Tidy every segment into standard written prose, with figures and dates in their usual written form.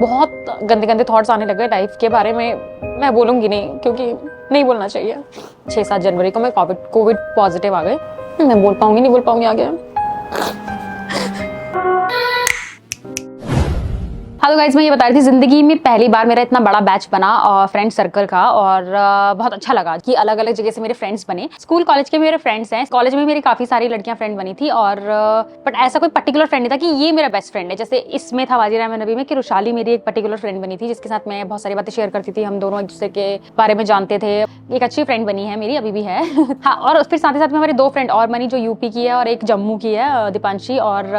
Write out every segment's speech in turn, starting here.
बहुत गंदे गंदे थॉट्स आने लगे लाइफ के बारे में। मैं बोलूँगी नहीं क्योंकि नहीं बोलना चाहिए। 6-7 जनवरी को मैं कोविड पॉजिटिव आ गए। मैं बोल पाऊंगी नहीं बोल पाऊंगी आगे। हेलो गाइस, मैं ये बता रही थी जिंदगी में पहली बार मेरा इतना बड़ा बैच बना और फ्रेंड सर्कल का, और बहुत अच्छा लगा कि अलग अलग जगह से मेरे फ्रेंड्स बने। स्कूल कॉलेज के मेरे फ्रेंड्स हैं, कॉलेज में मेरी काफी सारी लड़कियां फ्रेंड बनी थी, और बट ऐसा कोई पर्टिकुलर फ्रेंड नहीं था कि ये मेरा बेस्ट फ्रेंड है। जैसे इसमें था वाजिरा नबी में कि रुशाली मेरी एक पर्टिकुलर फ्रेंड बनी थी जिसके साथ मैं बहुत सारी बातें शेयर करती थी। हम दोनों एक दूसरे के बारे में जानते थे। एक अच्छी फ्रेंड बनी है मेरी, अभी भी है। हाँ, और फिर साथ ही साथ में हमारे 2 फ्रेंड और बनी जो यूपी की है और एक जम्मू की है, दीपांशी और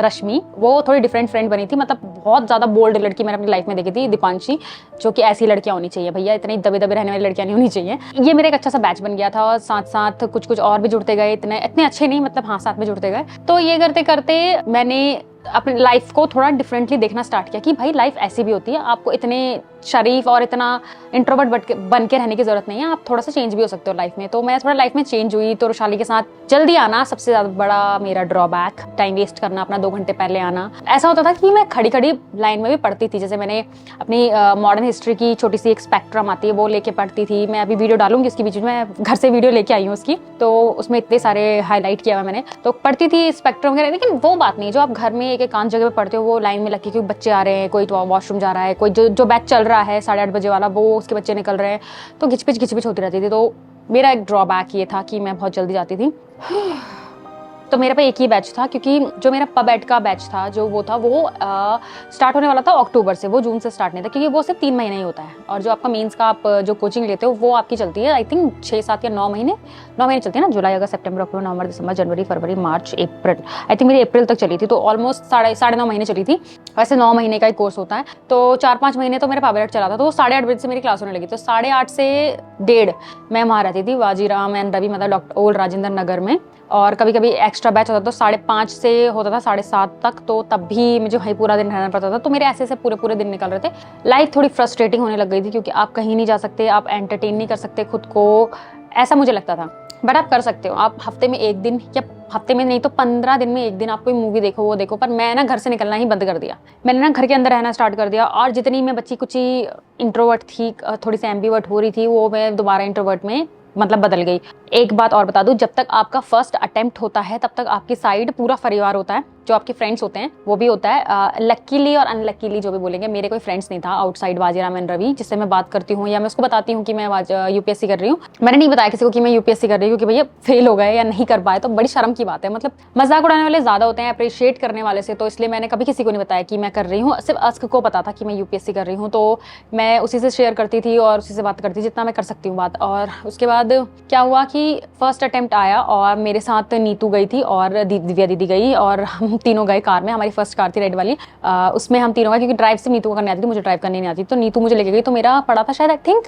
रश्मि। वो थोड़ी डिफरेंट फ्रेंड बनी थी, मतलब बहुत ज्यादा बोल्ड लड़की मैंने अपनी लाइफ में देखी थी दीपांशी, जो कि ऐसी लड़कियां होनी चाहिए भैया, इतनी दबे दबे रहने वाली लड़कियां नहीं होनी चाहिए। ये मेरा एक अच्छा सा बैच बन गया था, और साथ साथ कुछ कुछ और भी जुड़ते गए। इतने अच्छे नहीं, मतलब हाँ, साथ में जुड़ते गए। तो ये करते करते मैंने अपनी लाइफ को थोड़ा डिफरेंटली देखना स्टार्ट किया कि भाई लाइफ ऐसी भी होती है। आपको इतने शरीफ और इतना इंट्रोवर्ट बन के रहने की जरूरत नहीं है, आप थोड़ा सा चेंज भी हो सकते हो लाइफ में। तो मैं थोड़ा लाइफ में चेंज हुई। तो रुशाली के साथ जल्दी आना सबसे ज्यादा बड़ा मेरा ड्रॉबैक, टाइम वेस्ट करना, अपना 2 घंटे पहले आना। ऐसा होता था कि मैं खड़ी खड़ी लाइन में भी पढ़ती थी। जैसे मैंने अपनी मॉडर्न हिस्ट्री की छोटी सी एक स्पेक्ट्रम आती है, वो लेके पढ़ती थी। मैं अभी वीडियो डालूंगी उसके बीच में, मैं घर से वीडियो लेके आई हूँ उसकी, तो उसमें इतने सारे हाईलाइट किया हुआ मैंने। तो पढ़ती थी स्पेक्ट्रम वगैरह। लेकिन वो बात नहीं जो आप घर में एक एकांत जगह पे पढ़ते हो, वो लाइन में लग के क्योंकि बच्चे आ रहे हैं, कोई वॉशरूम जा रहा है, कोई जो बैच चल रहा है 8:30 बजे वाला, वो उसके बच्चे निकल रहे हैं, तो घिचपिच होती रहती थी। तो मेरा एक ड्रॉबैक ये था कि मैं बहुत जल्दी जाती थी। तो मेरे पे एक ही बैच था, क्योंकि जो मेरा पबएड का बैच था वो स्टार्ट होने वाला था अक्टूबर से, वो जून से स्टार्ट नहीं था, क्योंकि वो सिर्फ 3 महीने ही होता है। और जो आपका मेंस का आप जो कोचिंग लेते हो वो आपकी चलती है आई थिंक 6-7 या 9 महीने चलती है ना, जुलाई, अगस्त, सितंबर, अक्टूबर, नवंबर, दिसंबर, जनवरी, फरवरी, मार्च, अप्रैल। आई थिंक मेरी अप्रैल तक चली थी, तो ऑलमोस्ट 9.5 महीने चली थी। वैसे 9 महीने का ही कोर्स होता है, तो 4-5 महीने तो मेरा पबएड चला था। तो 8:30 बजे से मेरी क्लास होने लगी, तो 8:30 से 1:30 मैं वहाँ रहती थी वाजीराम एंड रवि, मतलब डॉक्टर ओल्ड राजेंद्र नगर में। और कभी कभी एक्स्ट्रा बैच होता था तो 5:30 से होता था 7:30 तक, तो तब भी मुझे वहीं पूरा दिन रहना पड़ता था। तो मेरे ऐसे पूरे दिन निकल रहे थे। लाइफ थोड़ी फ्रस्ट्रेटिंग होने लग गई थी, क्योंकि आप कहीं नहीं जा सकते, आप एंटरटेन नहीं कर सकते खुद को, ऐसा मुझे लगता था। बट आप कर सकते हो, आप हफ्ते में 1 दिन, या हफ्ते में नहीं तो 15 दिन में 1 दिन आप कोई मूवी देखो, वो देखो। पर मैं ना घर से निकलना ही बंद कर दिया। मैंने ना घर के अंदर रहना स्टार्ट कर दिया, और जितनी मैं बच्ची कुछ इंट्रोवर्ट थी, थोड़ी सी एम्बीवर्ट हो रही थी, वो मैं दोबारा इंट्रोवर्ट में मतलब बदल गई। एक बात और बता दूं, जब तक आपका फर्स्ट अटेम्प्ट होता है तब तक आपकी साइड पूरा परिवार होता है, जो आपके फ्रेंड्स होते हैं वो भी होता है। लकीली और अनलकीली जो भी बोलेंगे, मेरे कोई फ्रेंड्स नहीं था आउटसाइड वाजीराम एंड रवि जिससे मैं बात करती हूँ, या मैं उसको बताती हूँ कि मैं यूपीएससी कर रही हूँ। मैंने नहीं बताया किसी को कि मैं यूपीएससी कर रही हूँ, क्योंकि भैया फेल हो गए या नहीं कर पाए तो बड़ी शर्म की बात है। मतलब मजाक उड़ाने वाले ज्यादा होते हैं अप्रिशिएट करने वाले से, तो इसलिए मैंने कभी किसी को नहीं बताया कि मैं कर रही हूँ। सिर्फ अस्क को पता था कि मैं यूपीएससी कर रही हूँ, तो मैं उसी से शेयर करती थी और उसी से बात करती थी जितना मैं कर सकती हूँ बात। और उसके बाद क्या हुआ कि फर्स्ट अटेम्प्ट आया, और मेरे साथ नीतू गई थी और दिव्या दीदी गई, और हम तीनों गए कार में। हमारी फर्स्ट कार थी रेड वाली, उसमें हम तीनों गए, क्योंकि ड्राइव से नीतू को करनी आती थी, मुझे ड्राइव करनी नहीं आती। तो नीतू मुझे लेके गई। तो मेरा पड़ा था शायद आई थिंक,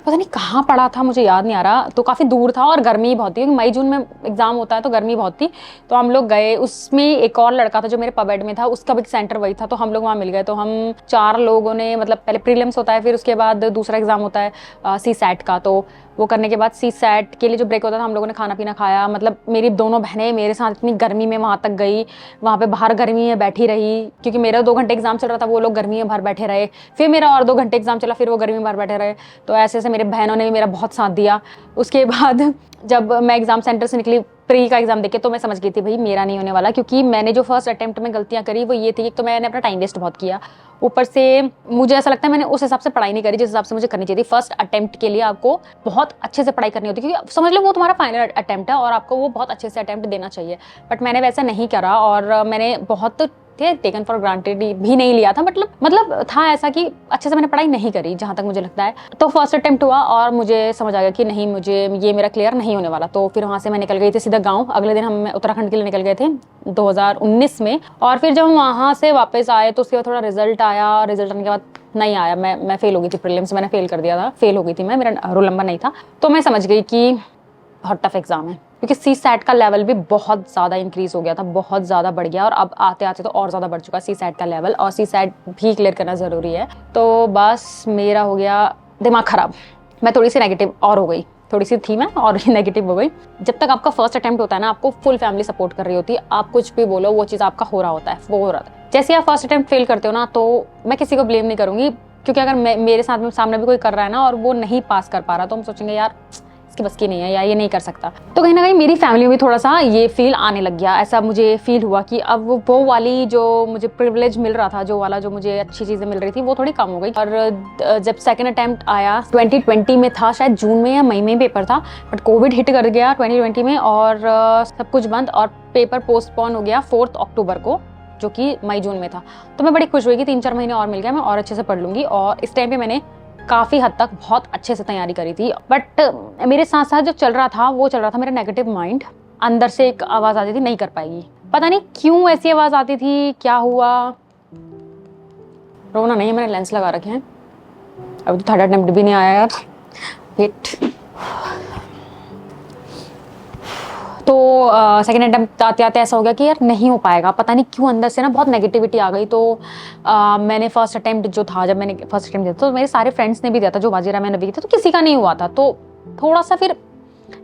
पता नहीं कहाँ पड़ा था, मुझे याद नहीं आ रहा, तो काफी दूर था और गर्मी बहुत थी, क्योंकि मई जून में एग्जाम होता है तो गर्मी बहुत थी। तो हम लोग गए, उसमें एक और लड़का था जो मेरे पबएड में था, उसका भी सेंटर वही था, तो हम लोग वहाँ मिल गए। तो हम 4 लोगों ने, मतलब पहले प्रीलिम्स होता है, फिर उसके बाद दूसरा एग्जाम होता है सी सैट का। तो वो करने के बाद सी सैट के लिए जो ब्रेक होता था, हम लोगों ने खाना पीना खाया। मतलब मेरी दोनों बहनें मेरे साथ इतनी गर्मी में वहाँ तक गई, वहाँ पे बाहर गर्मी में बैठी रही, क्योंकि मेरा 2 घंटे एग्जाम चल रहा था, वो लोग गर्मी में बाहर बैठे रहे। फिर मेरा और 2 घंटे एग्जाम चला, फिर वो गर्मी में बाहर बैठे रहे। तो ऐसे ऐसे मेरे बहनों ने भी मेरा बहुत साथ दिया। उसके बाद जब मैं एग्जाम सेंटर से निकली प्री का एग्जाम देके, तो मैं समझ गई थी भाई मेरा नहीं होने वाला, क्योंकि मैंने जो फर्स्ट अटेम्प्ट में गलतियां करी वो ये थी कि तो मैंने अपना टाइम वेस्ट बहुत किया। ऊपर से मुझे ऐसा लगता है मैंने उस हिसाब से पढ़ाई नहीं करी जिस हिसाब से मुझे करनी चाहिए थी। फर्स्ट अटेम्प्ट के लिए आपको बहुत अच्छे से पढ़ाई करनी होती है, क्योंकि समझ लो वो तुम्हारा फाइनल अटेम्प्ट है और आपको वो बहुत अच्छे से अटेम्प्ट देना चाहिए। बट मैंने वैसा नहीं करा, और मैंने बहुत टेकन फॉर ग्रांटेड भी नहीं लिया था। मतलब था ऐसा कि अच्छे से मैंने पढ़ाई नहीं करी जहां तक मुझे लगता है। तो फर्स्ट अटेम्प्ट हुआ और मुझे समझ आ गया कि नहीं, मुझे ये मेरा क्लियर नहीं होने वाला। तो फिर वहां से मैं निकल गई थी सीधा गाँव। अगले दिन हम उत्तराखंड के लिए निकल गए थे 2019 में। और फिर जब हम वहां से वापस आए तो उसके बाद थोड़ा रिजल्ट आया। रिजल्ट आने के बाद नहीं आया, मैं फेल हो गई थी प्रीलिम्स, मैंने फेल कर दिया था, फेल हो गई थी मैं, मेरा रोल नंबर नहीं था। तो मैं समझ गई कि बहुत टफ एग्जाम है, क्योंकि सी सैट का लेवल भी बहुत ज़्यादा इंक्रीज हो गया था, बहुत ज़्यादा बढ़ गया, और अब आते आते तो और ज़्यादा बढ़ चुका सी सैट का लेवल, और सी सैट भी क्लियर करना ज़रूरी है। तो बस मेरा हो गया दिमाग खराब, मैं थोड़ी सी नेगेटिव और हो गई, थोड़ी सी थी मैं और नेगेटिव हो गई। जब तक आपका फर्स्ट अटेम्प्ट होता है ना, आपको फुल फैमिली सपोर्ट कर रही होती है, आप कुछ भी बोलो वो चीज़ आपका हो रहा होता है, वो हो रहा था। जैसे आप फर्स्ट अटेम्प्ट फेल करते हो ना, तो मैं किसी को ब्लेम नहीं करूँगी, क्योंकि अगर मेरे साथ में सामने भी कोई कर रहा है ना और वो नहीं पास कर पा रहा, तो हम सोचेंगे यार इसकी बस की नहीं है या ये नहीं कर सकता। तो कहीं ना कहीं मेरी फैमिली में थोड़ा सा ये फील आने लग गया, ऐसा मुझे फील हुआ कि अब वो वाली जो मुझे प्रिविलेज मिल रहा था, जो मुझे अच्छी चीज़ें मिल रही थी, वो थोड़ी कम हो गई। और जब सेकंड अटेम्प्ट आया 2020 में था, शायद जून में या मई में पेपर था, बट कोविड हिट कर गया 2020 में और सब कुछ बंद और पेपर पोस्टपोन हो गया 4 अक्टूबर को, जो कि मई जून में था। तो मैं बड़ी खुश हुई कि 3-4 महीने और मिल गया, मैं और अच्छे से पढ़ लूँगी। और इस टाइम पे मैंने काफ़ी हद तक बहुत अच्छे से तैयारी करी थी। बट मेरे साथ साथ जो चल रहा था वो चल रहा था मेरा नेगेटिव माइंड। अंदर से एक आवाज़ आती थी नहीं कर पाएगी, पता नहीं क्यों ऐसी आवाज़ आती थी, क्या हुआ। रोना नहीं है, मैंने लेंस लगा रखे हैं, अभी तो थर्ड अटेम्प्ट भी नहीं आया यार। हिट तो सेकेंड अटेम्प्ट आते आते ऐसा हो गया कि यार नहीं हो पाएगा, पता नहीं क्यों अंदर से ना बहुत नेगेटिविटी आ गई। तो मैंने फर्स्ट अटेम्प्ट जो था, जब मैंने फर्स्ट अटेम्प्ट दिया तो मेरे सारे फ्रेंड्स ने भी दिया था, जो बाजीरा मैंने भी दिया था, तो किसी का नहीं हुआ था। तो थोड़ा सा फिर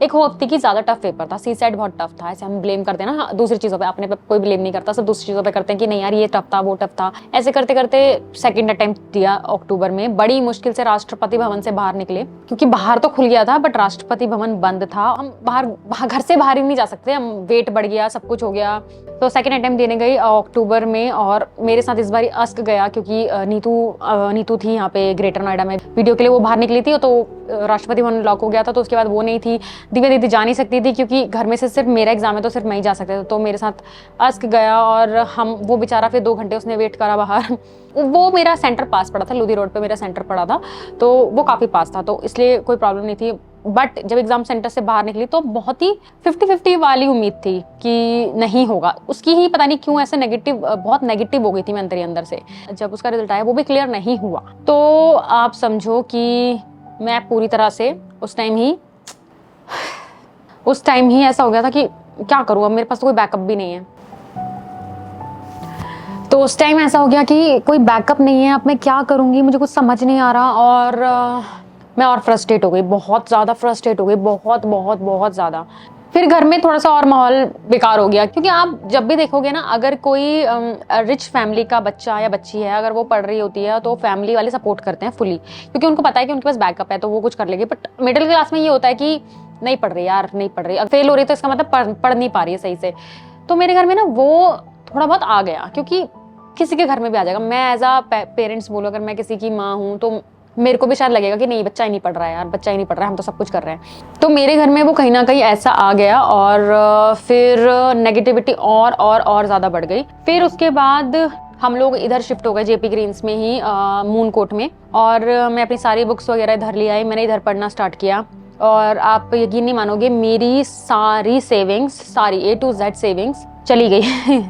एक होप थी कि ज़्यादा टफ पेपर था, सी सेट बहुत टफ था। ऐसे हम ब्लेम करते हैं ना दूसरी चीज़ों पे, अपने पे कोई ब्लेम नहीं करता, सब दूसरी चीज़ों पे करते हैं कि नहीं यार ये टफ था वो टफ था। ऐसे करते करते सेकंड अटेम्प्ट दिया अक्टूबर में, बड़ी मुश्किल से राष्ट्रपति भवन से बाहर निकले, क्योंकि बाहर तो खुल गया था बट राष्ट्रपति भवन बंद था। हम घर से बाहर ही नहीं जा सकते, हम वेट बढ़ गया, सब कुछ हो गया। तो सेकंड अटेम्प्ट देने गई अक्टूबर में और मेरे साथ इस बार अस्क गया, क्योंकि नीतू थी यहाँ पे ग्रेटर नोएडा में वीडियो के लिए, वो बाहर निकली थी तो राष्ट्रपति भवन लॉक हो गया था। तो उसके बाद वो नहीं थी, दिव्या दीदी जा नहीं सकती थी, क्योंकि घर में से सिर्फ मेरा एग्जाम है तो सिर्फ मैं ही जा सकते थे। तो मेरे साथ अस्क गया और वो बेचारा फिर 2 घंटे उसने वेट करा बाहर। वो मेरा सेंटर पास पड़ा था, लोधी रोड पे मेरा सेंटर पड़ा था, तो वो काफ़ी पास था, तो इसलिए कोई प्रॉब्लम नहीं थी। बट जब एग्जाम सेंटर से बाहर निकली तो बहुत ही 50-50 वाली उम्मीद थी कि नहीं होगा। उसकी ही पता नहीं क्यों ऐसे बहुत नेगेटिव हो गई थी मैं अंदर ही अंदर से। जब उसका रिजल्ट आया वो भी क्लियर नहीं हुआ, तो आप समझो कि मैं पूरी तरह से उस टाइम ही ऐसा हो गया था कि क्या करूँ, अब मेरे पास तो कोई बैकअप भी नहीं है। तो उस टाइम ऐसा हो गया कि कोई बैकअप नहीं है, अब मैं क्या करूँगी, मुझे कुछ समझ नहीं आ रहा। और मैं और फ्रस्ट्रेट हो गई, बहुत ज़्यादा फ्रस्ट्रेट हो गई, बहुत बहुत बहुत ज़्यादा। फिर घर में थोड़ा सा और माहौल बेकार हो गया, क्योंकि आप जब भी देखोगे ना, अगर कोई रिच फैमिली का बच्चा या बच्ची है, अगर वो पढ़ रही होती है तो फैमिली वाले सपोर्ट करते हैं फुली, क्योंकि उनको पता है कि उनके पास बैकअप है तो वो कुछ कर लेगी। बट मिडिल क्लास में ये होता है कि नहीं पढ़ रही यार, नहीं पढ़ रही, अगर फेल हो रही है तो इसका मतलब पढ़ नहीं पा रही है सही से। तो मेरे घर में ना वो थोड़ा बहुत आ गया, क्योंकि किसी के घर में भी आ जाएगा। मैं एज अ पेरेंट्स बोलो, अगर मैं किसी की माँ हूँ तो मेरे को भी शायद लगेगा कि नहीं बच्चा ही नहीं पढ़ रहा है यार, बच्चा ही नहीं पढ़ रहा है, हम तो सब कुछ कर रहे हैं। तो मेरे घर में वो कहीं ना कहीं ऐसा आ गया और फिर नेगेटिविटी और ज़्यादा बढ़ गई। फिर उसके बाद हम लोग इधर शिफ्ट हो गए जेपी ग्रीन्स में ही, मून कोट में, और मैं अपनी सारी बुक्स वगैरह इधर ले आई, मैंने इधर पढ़ना स्टार्ट किया। और आप यकीन नहीं मानोगे, मेरी सारी सेविंग्स, सारी A to Z सेविंग्स चली गई।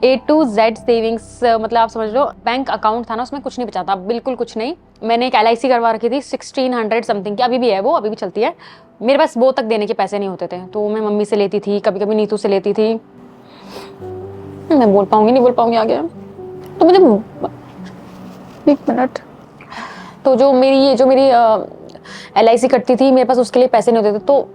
A to Z सेविंग्स मतलब आप समझ लो, बैंक अकाउंट था ना उसमें कुछ नहीं बचा था, बिल्कुल कुछ नहीं। मैंने एक LIC करवा रखी थी 1600 समथिंग की, अभी भी है वो, अभी भी चलती है। मेरे पास वो तक देने के पैसे नहीं होते थे, तो मैं मम्मी से लेती थी, कभी कभी नीतू से लेती थी। मैं बोल पाऊंगी नहीं बोल पाऊंगी आगे, तो मुझे एक मिनट। तो जो मेरी LIC कटती थी, मेरे पास उसके लिए पैसे नहीं होते थे। तो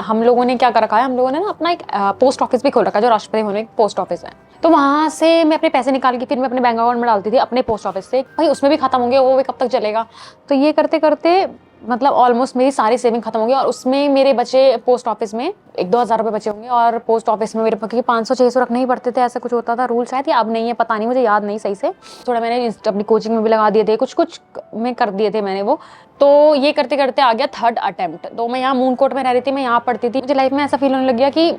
हम लोगों ने क्या कर रखा है, हम लोगों ने ना अपना एक पोस्ट ऑफिस भी खोल रखा है, जो राष्ट्रपति भवन में एक पोस्ट ऑफिस है। तो वहाँ से मैं अपने पैसे निकाल के फिर मैं अपने बैंक अकाउंट में डालती थी अपने पोस्ट ऑफिस से। भाई उसमें भी खत्म होंगे, वो भी कब तक चलेगा। तो ये करते करते मतलब ऑलमोस्ट मेरी सारी सेविंग खत्म हो गई। और उसमें मेरे बचे पोस्ट ऑफिस में 1-2 हज़ार रुपये बचे होंगे, और पोस्ट ऑफिस में मेरे क्योंकि 500-600 रखने ही पड़ते थे, ऐसा कुछ होता था रूल, शायद या अब नहीं है, पता नहीं, मुझे याद नहीं सही से। थोड़ा मैंने अपनी कोचिंग में भी लगा दिए थे, कुछ में कर दिए थे मैंने वो। तो ये करते करते आ गया थर्ड अटेम्प्ट। तो मैं यहाँ मून कोट में रह रही थी, मैं यहाँ पढ़ती थी। मुझे लाइफ में ऐसा फील होने लग गया कि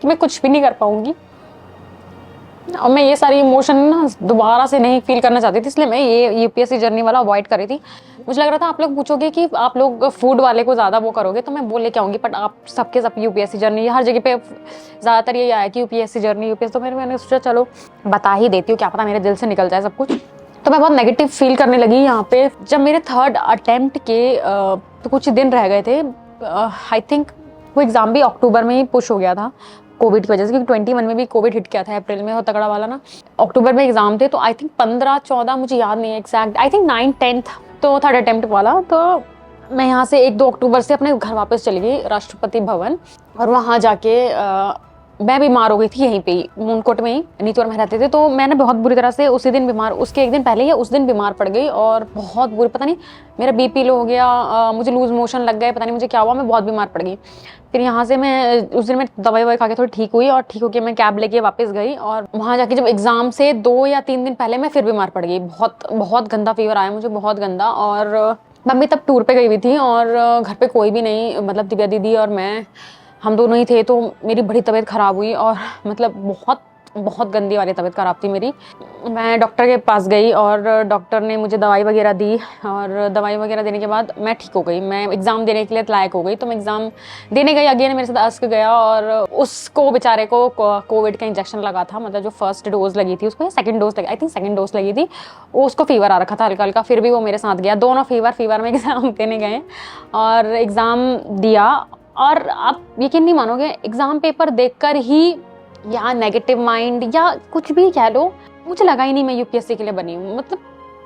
मैं कुछ भी नहीं कर पाऊंगी, और मैं ये सारी इमोशन ना दोबारा से नहीं फील करना चाहती थी, इसलिए मैं ये UPSC जर्नी वाला अवॉइड कर रही थी। मुझे लग रहा था आप लोग पूछोगे कि आप लोग फूड वाले को ज़्यादा वो करोगे, तो मैं वो लेके आऊँगी, बट आप सबके सब UPSC जर्नी, हर जगह पे ज़्यादातर ये आया कि UPSC जर्नी UPSC। तो मैंने सोचा चलो बता ही देती हूँ, क्या पता मेरे दिल से निकल जाए सब कुछ। तो मैं बहुत नेगेटिव फील करने लगी यहाँ पे। जब मेरे थर्ड अटेम्प्ट के तो कुछ दिन रह गए थे, आई थिंक वो एग्ज़ाम भी अक्टूबर में ही पुश हो गया था कोविड की वजह से, क्योंकि 21 में भी कोविड हिट किया था अप्रैल में, बहुत तगड़ा वाला ना। अक्टूबर में एग्जाम थे, तो आई थिंक 15-14 मुझे याद नहीं है एग्जैक्ट, आई थिंक 9-10 तो थर्ड अटेम्प्ट वाला। तो मैं यहाँ से 1-2 अक्टूबर से अपने घर वापस चली गई राष्ट्रपति भवन, और वहाँ जाके मैं बीमार हो गई थी यहीं पे ही, मूनकोट में ही, नीतूर में रहते थे। तो मैंने बहुत बुरी तरह से उसी दिन बीमार, उसके एक दिन पहले ही उस दिन बीमार पड़ गई और बहुत बुरी, पता नहीं मेरा बीपी लो हो गया, मुझे लूज मोशन लग गए, पता नहीं मुझे क्या हुआ, मैं बहुत बीमार पड़ गई। फिर यहाँ से मैं उस दिन मैं दवाई ववाई खा के थोड़ी ठीक हुई और ठीक होकर मैं कैब लेके वापस गई और वहाँ जाके जब एग्जाम से 2 या 3 दिन पहले मैं फिर बीमार पड़ गई। बहुत बहुत गंदा फीवर आया मुझे, बहुत गंदा। और मम्मी तब टूर पे गई हुई थी और घर पे कोई भी नहीं, मतलब दिव्या दीदी और मैं, हम दोनों ही थे। तो मेरी बड़ी तबीयत ख़राब हुई और मतलब बहुत बहुत गंदी वाली तबीयत ख़राब थी मेरी। मैं डॉक्टर के पास गई और डॉक्टर ने मुझे दवाई वगैरह दी और दवाई वगैरह देने के बाद मैं ठीक हो गई। मैं एग्ज़ाम देने के लिए लायक हो गई। तो मैं एग्ज़ाम देने गई, अगेन मेरे साथ अस्क गया और उसको बेचारे को कोविड का इंजेक्शन लगा था, मतलब जो फर्स्ट डोज लगी थी उसको, सेकंड डोज लगी, आई थिंक सेकंड डोज लगी थी, उसको फीवर आ रखा था हल्का हल्का। फिर भी वो मेरे साथ गया, दोनों फीवर में एग्ज़ाम देने गए और एग्ज़ाम दिया। और आप यकीन नहीं मानोगे, एग्ज़ाम पेपर देखकर ही या नेगेटिव माइंड या कुछ भी कह लो, मुझे लगा ही नहीं मैं यूपीएससी के लिए बनी हूँ। मतलब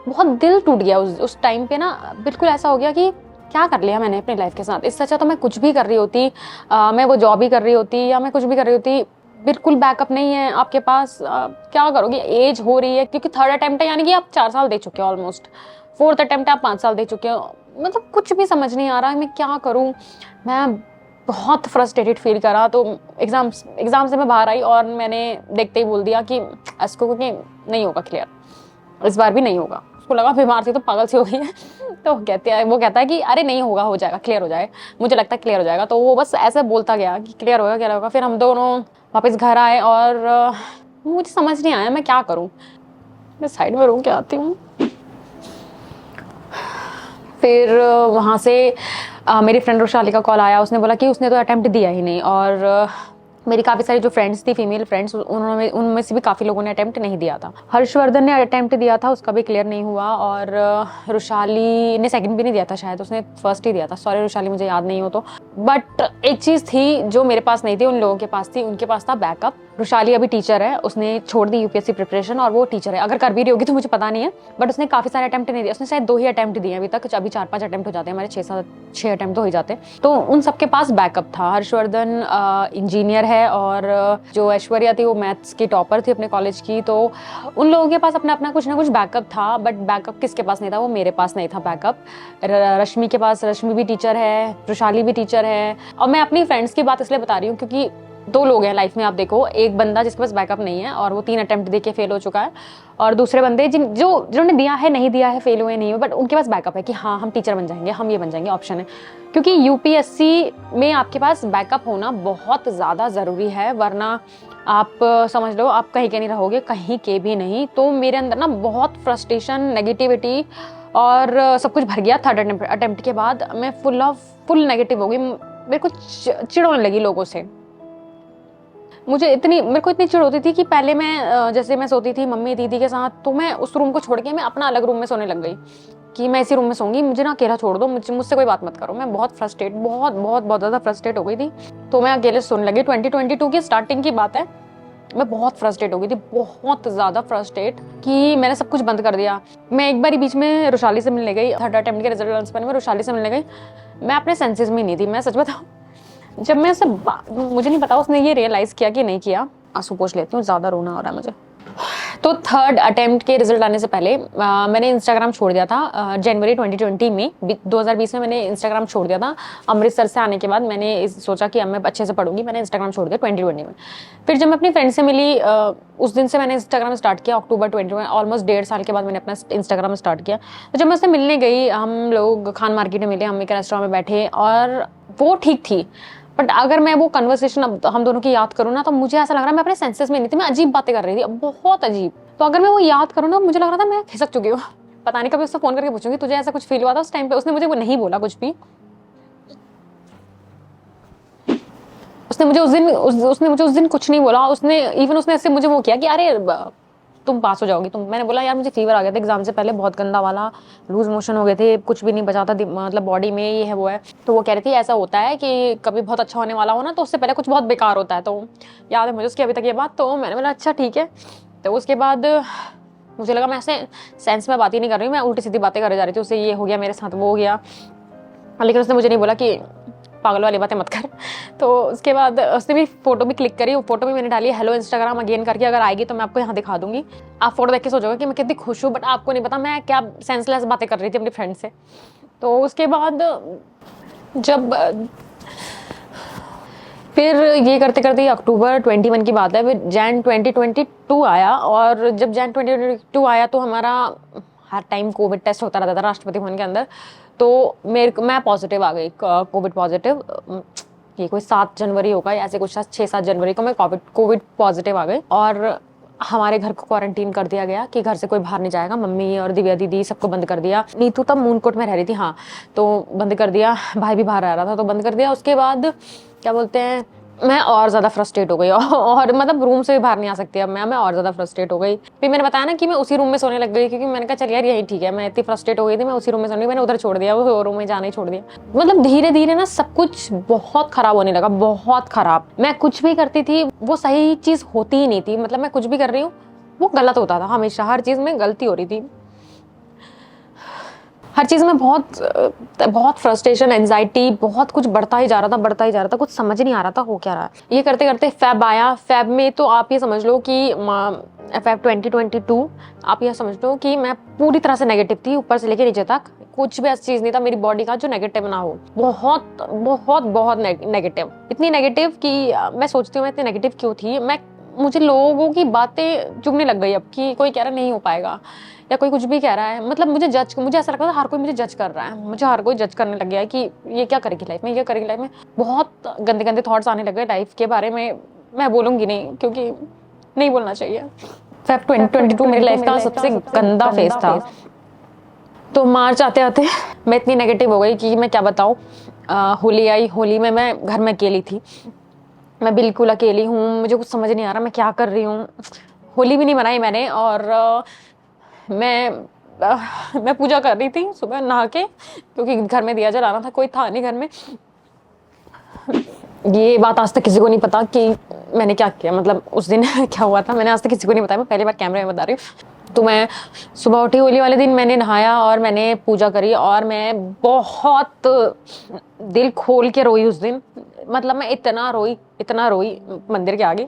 बहुत दिल टूट गया उस टाइम पे ना, बिल्कुल ऐसा हो गया कि क्या कर लिया मैंने अपनी लाइफ के साथ। इससे अच्छा तो मैं कुछ भी कर रही होती, मैं वो जॉब ही कर रही होती या मैं कुछ भी कर रही होती। बिल्कुल बैकअप नहीं है आपके पास, क्या करोगे, एज हो रही है, क्योंकि थर्ड अटेम्प्ट है, यानी कि आप 4 साल दे चुके हो ऑलमोस्ट, फोर्थ अटेम्प्ट आप 5 साल दे चुके हो। मतलब कुछ भी समझ नहीं आ रहा मैं क्या करूँ। मैं बहुत फ्रस्ट्रेटेड फील करा। तो एग्ज़ाम से मैं बाहर आई और मैंने देखते ही बोल दिया कि इसको कि नहीं होगा क्लियर, इस बार भी नहीं होगा। उसको लगा बीमार थी तो पागल सी हो गई है। तो वो कहता है कि अरे नहीं होगा, हो जाएगा, क्लियर हो जाएगा, मुझे लगता है क्लियर हो जाएगा। तो वो बस ऐसे बोलता गया कि क्लियर होगा क्लियर होगा। फिर हम दोनों वापस घर आए और मुझे समझ नहीं आया मैं क्या करूँ। मैं साइड में रूम के आती हूँ। फिर वहाँ से मेरी फ्रेंड रुशाली का कॉल आया। उसने बोला कि उसने तो अटेम्प्ट दिया ही नहीं। और मेरी काफ़ी सारी जो फ्रेंड्स थी, फीमेल फ्रेंड्स, उनमें से भी काफ़ी लोगों ने अटेम्प्ट नहीं दिया था। हर्षवर्धन ने अटेम्प्ट दिया था, उसका भी क्लियर नहीं हुआ। और रुशाली ने सेकंड भी नहीं दिया था, शायद उसने फर्स्ट ही दिया था। सॉरी रुशाली, मुझे याद नहीं हो तो। बट एक चीज़ थी जो मेरे पास नहीं थी, उन लोगों के पास थी, उनके पास था बैकअप। रुशाली अभी टीचर है, उसने छोड़ दी यूपीएससी प्रिपरेशन और वो टीचर है। अगर कर भी रही होगी तो मुझे पता नहीं है, बट उसने काफ़ी सारे अटेम्प्ट नहीं दिए। उसने शायद 2 ही अटेम्प्ट दिए अभी तक, अभी 4-5 अटेम्प्ट हो जाते हैं हमारे, 6 अटेम्प्ट तो हो जाते हैं। तो उन सबके पास बैकअप था। हर्षवर्धन इंजीनियर है और जो ऐश्वर्या थी वो मैथ्स की टॉपर थी अपने कॉलेज की। तो उन लोगों के पास अपना अपना कुछ ना कुछ बैकअप था। बट बैकअप किसके पास नहीं था, वो मेरे पास नहीं था बैकअप। रश्मि के पास, रश्मि भी टीचर है, रुशाली भी टीचर है। और मैं अपनी फ्रेंड्स की बात इसलिए बता रही हूँ क्योंकि 2 लोग हैं लाइफ में, आप देखो, एक बंदा जिसके पास बैकअप नहीं है और वो 3 अटेम्प्ट देके फेल हो चुका है, और दूसरे बंदे जिन्होंने दिया है, नहीं दिया है, फेल हुए नहीं हुए, बट उनके पास बैकअप है कि हाँ हम टीचर बन जाएंगे, हम ये बन जाएंगे, ऑप्शन है। क्योंकि यूपीएससी में आपके पास बैकअप होना बहुत ज़्यादा ज़रूरी है, वरना आप समझ लो आप कहीं के नहीं रहोगे, कहीं के भी नहीं। तो मेरे अंदर ना बहुत फ्रस्ट्रेशन, नेगेटिविटी और सब कुछ भर गया। थर्ड अटेम्प्ट के बाद मैं फुल नेगेटिव हो गई। मेरे को चिढ़ होने लगी लोगों से। मेरे को इतनी चिढ़ होती थी कि पहले मैं जैसे मैं सोती थी मम्मी दीदी के साथ, तो मैं उस रूम को छोड़ के मैं अपना अलग रूम में सोने लग गई कि मैं इसी रूम में सोऊंगी, मुझे ना अकेला छोड़ दो, मुझसे कोई बात मत करो। मैं बहुत ज़्यादा फ्रस्ट्रेट हो गई थी, तो मैं अकेले सोने लगी। 2022 की स्टार्टिंग की बात है। मैं बहुत फ्रस्ट्रेट हो गई थी, बहुत ज़्यादा फ्रस्ट्रेट कि मैंने सब कुछ बंद कर दिया। मैं एक बार बीच में रुशाली से मिलने गई, थर्ड अटेम्प्ट के रिजल्ट में रुशाली से मिलने गई। मैं अपने सेंसेस में नहीं थी, मैं सच बताऊँ। जब मैं उससे मुझे नहीं पता उसने ये रियलाइज़ किया कि नहीं किया। आंसू पोंछ लेती हूँ, ज़्यादा रोना हो रहा है मुझे। तो थर्ड अटेम्प्ट के रिजल्ट आने से पहले मैंने इंस्टाग्राम छोड़ दिया था। जनवरी 2020 में, 2020 में मैंने इंस्टाग्राम छोड़ दिया था। अमृतसर से आने के बाद मैंने सोचा कि अब मैं अच्छे से पढ़ूंगी, मैंने इंस्टाग्राम छोड़ दिया 2020 में। फिर जब मैं अपनी फ्रेंड से मिली, उस दिन से मैंने इंस्टाग्राम स्टार्ट किया, अक्टूबर 20 में, ऑलमोस्ट 1.5 साल के बाद मैंने अपना इंस्टाग्राम स्टार्ट किया। तो जब मैं उससे मिलने गई, हम लोग खान मार्केट में मिले, हम एक रेस्टोरेंट में बैठे और वो ठीक थी। बट अगर मैं वो कन्वर्सेशन अब हम दोनों की याद करूँ ना, तो मुझे ऐसा लग रहा है मैं अपने सेंसेस में नहीं थी, मैं अजीब बातें कर रही थी, बहुत अजीब। तो अगर मैं वो याद करूँ ना, मुझे लग रहा था मैं खिसक चुकी हूँ। पता नहीं, कभी उससे फोन करके पूछूंगी तुझे ऐसा कुछ फील हुआ था उस टाइम पे। उसने मुझे वो नहीं बोला कुछ भी। उसने मुझे उस दिन कुछ नहीं बोला। उसने ऐसे मुझे वो किया कि अरे तुम पास हो जाओगी तुम। मैंने बोला यार मुझे फीवर आ गया था एग्जाम से पहले, बहुत गंदा वाला, लूज मोशन हो गए थे, कुछ भी नहीं बचा था मतलब बॉडी में, ये है वो है। तो वो कह रही थी ऐसा होता है कि कभी बहुत अच्छा होने वाला हो ना, तो उससे पहले कुछ बहुत बेकार होता है। तो याद है मुझे उसकी अभी तक ये बात। तो मैंने बोला अच्छा ठीक है। तो उसके बाद मुझे लगा मैं ऐसे सेंस में बात ही नहीं कर रही हूँ, मैं उल्टी सीधी बातें कर जा रही थी। उससे ये हो गया मेरे साथ, वो हो गया। लेकिन उसने मुझे नहीं बोला कि पागल वाली बातें मत कर। तो उसके बाद उसने भी फोटो भी क्लिक करी, वो फोटो भी मैंने डाली हेलो इंस्टाग्राम अगेन करके, अगर आएगी तो मैं आपको यहाँ दिखा दूंगी। आप फोटो देख के सोचोगे कि मैं कितनी खुश हूँ, बट आपको नहीं पता मैं क्या सेंसलेस बातें कर रही थी अपनी फ्रेंड से। तो उसके बाद जब फिर ये करते करते अक्टूबर 21 की बात है, फिर जैन 2022 आया, और जब जैन 2022 आया तो हमारा हर टाइम कोविड टेस्ट होता रहता था राष्ट्रपति भवन के अंदर। तो मैं पॉजिटिव आ गई, कोविड पॉजिटिव। ये कोई 7 जनवरी होगा या ऐसे कुछ 6-7 जनवरी को मैं कोविड पॉजिटिव आ गई, और हमारे घर को क्वारंटीन कर दिया गया कि घर से कोई बाहर नहीं जाएगा। मम्मी और दिव्या दीदी सबको बंद कर दिया। नीतू तब मूनकोट में रह रही थी, हाँ, तो बंद कर दिया। भाई भी बाहर रह रहा था तो बंद कर दिया। उसके बाद क्या बोलते हैं, मैं और ज़्यादा फ्रस्ट्रेट हो गई और मतलब रूम से भी बाहर नहीं आ सकती अब मैं और ज़्यादा फ्रस्ट्रेट हो गई। फिर मैंने बताया ना कि मैं उसी रूम में सोने लग गई, क्योंकि मैंने कहा चल यार यही ठीक है। मैं इतनी फ्रस्ट्रेट हो गई थी, मैं उसी रूम में सोने, मैंने उधर छोड़ दिया, वो रूम में जाना ही छोड़ दिया। मतलब धीरे धीरे ना सब कुछ बहुत खराब होने लगा, बहुत खराब। मैं कुछ भी करती थी वो सही चीज़ होती ही नहीं थी। मतलब मैं कुछ भी कर रही हूँ वो गलत होता था, हमेशा हर चीज़ में गलती हो रही थी। हर चीज़ में बहुत फ्रस्ट्रेशन, एंजाइटी, बहुत कुछ बढ़ता ही जा रहा था, कुछ समझ नहीं आ रहा था हो क्या रहा है। ये करते करते फेब आया। फेब में तो आप ये समझ लो कि फेब 2022 आप ये समझ लो कि मैं पूरी तरह से नेगेटिव थी, ऊपर से लेके नीचे तक। कुछ भी ऐसी चीज़ नहीं था मेरी बॉडी का जो नेगेटिव ना हो। बहुत बहुत बहुत नेगेटिव, इतनी नेगेटिव कि मैं सोचती हूँ मैं इतनी नेगेटिव क्यों थी। मुझे लोगों की बातें चुभने लग गई अब, कि कोई कह रहा नहीं हो पाएगा या कोई कुछ भी कह रहा है, मतलब मुझे ऐसा लगता था हर कोई मुझे जज कर रहा है। मुझे हर कोई जज करने लग गया है कि ये क्या करेगी लाइफ में, ये करेगी लाइफ में। बहुत गंदे गंदे थॉट्स आने लग गए लाइफ के बारे में। मैं बोलूंगी नहीं क्योंकि नहीं बोलना चाहिए। फेब 2022 मेरी लाइफ का सबसे गंदा फेज था। तो मार्च आते आते मैं इतनी नेगेटिव हो गई कि मैं क्या बताऊँ। होली आई, होली में मैं घर में अकेली थी, मैं बिल्कुल अकेली हूँ, मुझे कुछ समझ नहीं आ रहा मैं क्या कर रही हूँ। होली भी नहीं मनाई मैंने, और मैं पूजा कर रही थी सुबह नहा के, क्योंकि घर में दिया जलाना था, कोई था नहीं घर में। ये बात आज तक किसी को नहीं पता कि मैंने क्या किया, मतलब उस दिन क्या हुआ था, मैंने आज तक किसी को नहीं बताया। मैं पहली बार कैमरे में बता रही हूँ। तो मैं सुबह उठी, होली वाले दिन मैंने नहाया और मैंने पूजा करी, और मैं बहुत दिल खोल के रोई उस दिन। मतलब मैं इतना रोई मंदिर के आगे।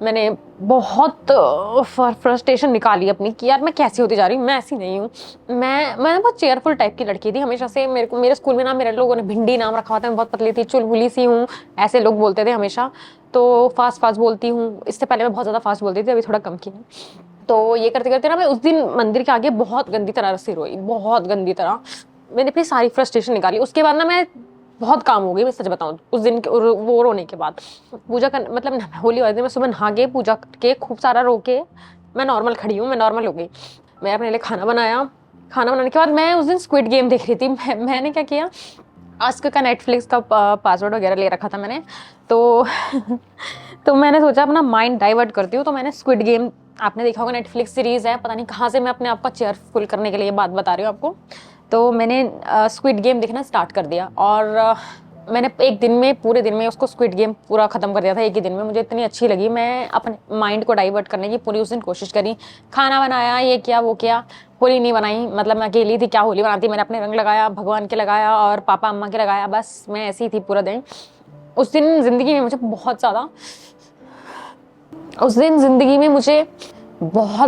मैंने बहुत फ्रस्ट्रेशन निकाली अपनी कि यार मैं कैसी होती जा रही हूँ, मैं ऐसी नहीं हूँ। मैं बहुत चेयरफुल टाइप की लड़की थी हमेशा से। मेरे स्कूल में ना मेरे लोगों ने भिंडी नाम रखा हुआ था। मैं बहुत पतली थी, चुलबुली सी हूँ, ऐसे लोग बोलते थे हमेशा। तो फास्ट बोलती हूँ, इससे पहले मैं बहुत ज़्यादा फास्ट बोलती थी, अभी थोड़ा कम की है। तो ये करते करते ना मैं उस दिन मंदिर के आगे बहुत गंदी तरह से रोई, बहुत गंदी तरह। मैंने अपनी सारी फ्रस्ट्रेशन निकाली। उसके बाद ना मैं बहुत काम हो गई, मैं सच बताऊं। उस दिन वो रोने के बाद पूजा कर, मतलब होली वाले दिन मैं सुबह नहा के पूजा करके खूब सारा रो के मैं नॉर्मल खड़ी हूँ, मैं नॉर्मल हो गई। मैं अपने लिए खाना बनाया। खाना बनाने के बाद मैं उस दिन स्क्विड गेम देख रही थी। मैंने क्या किया, आस्क का नेटफ्लिक्स का पासवर्ड वगैरह ले रखा था मैंने। तो तो मैंने सोचा अपना माइंड डाइवर्ट करती हूँ। तो मैंने स्क्विड गेम, आपने देखा होगा नेटफ्लिक्स सीरीज है, पता नहीं कहाँ से मैं अपने आप का चेयरफुल करने के लिए बात बता रही हूँ आपको। तो मैंने स्क्विड गेम देखना स्टार्ट कर दिया, और मैंने एक दिन में, पूरे दिन में उसको स्क्विड गेम पूरा खत्म कर दिया था एक ही दिन में। मुझे इतनी अच्छी लगी, मैं अपने माइंड को डाइवर्ट करने की पूरी उस दिन कोशिश करी। खाना बनाया, ये किया वो किया। होली नहीं बनाई, मतलब मैं अकेली थी, क्या होली बनाती। मैंने अपने रंग लगाया, भगवान के लगाया और पापा अम्मा के लगाया, बस मैं ऐसी थी पूरा दिन। उस दिन जिंदगी में मुझे बहुत